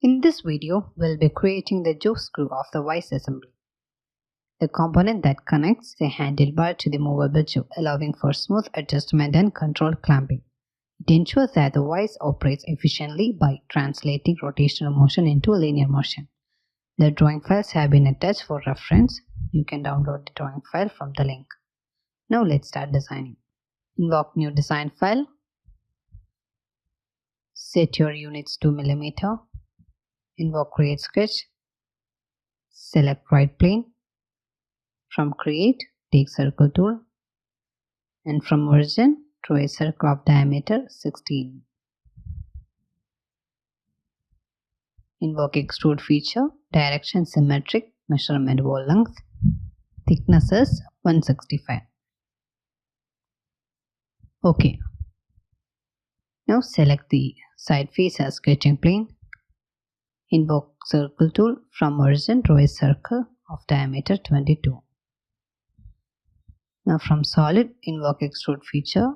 In this video, we'll be creating the jaw screw of the vise assembly, the component that connects the handlebar to the movable jaw, allowing for smooth adjustment and controlled clamping. It ensures that the vise operates efficiently by translating rotational motion into linear motion. The drawing files have been attached for reference. You can download the drawing file from the link. Now let's start designing. Invoke new design file. Set your units to millimeter. Invoke create sketch. Select right plane. From create, take circle tool, and from origin, draw a circle of diameter 16. Invoke extrude feature, direction symmetric, measurement wall length, thickness is 165. OK. Now select the side face as sketching plane. Invoke circle tool, from origin, draw a circle of diameter 22. Now from solid, invoke extrude feature,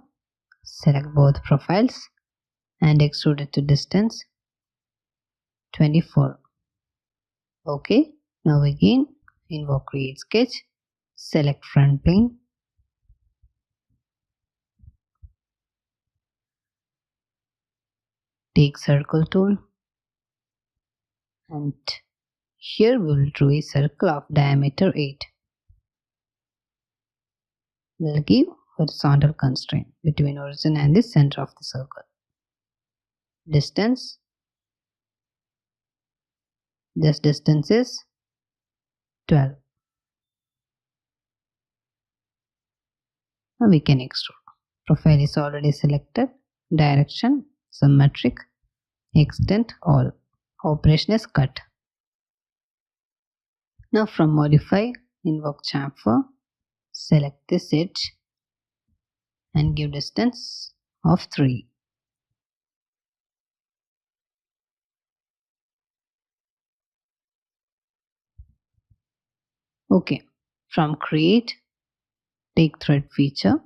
select both profiles and extrude it to distance 24. OK. Now again, invoke create sketch, select front plane, take circle tool, and here we will draw a circle of diameter 8. We will give horizontal constraint between origin and the center of the circle. Distance. This distance is 12. Now we can extrude. Profile is already selected. Direction symmetric. Extent all. Operation is cut. Now from modify, invoke chamfer, select this edge and give distance of 3. OK. From create, take thread feature,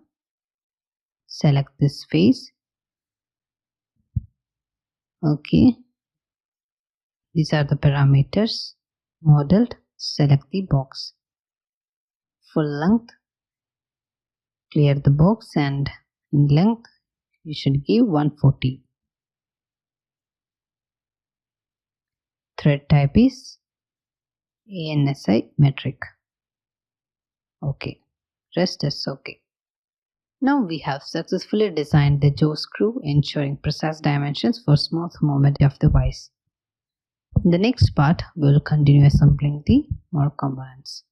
select this face. OK. These are the parameters modeled. Select the box. Full length, clear the box, and in length you should give 140. Thread type is ANSI metric. OK. Rest is OK. Now we have successfully designed the jaw screw, ensuring precise dimensions for smooth movement of the vise. In the next part, we will continue assembling the more components.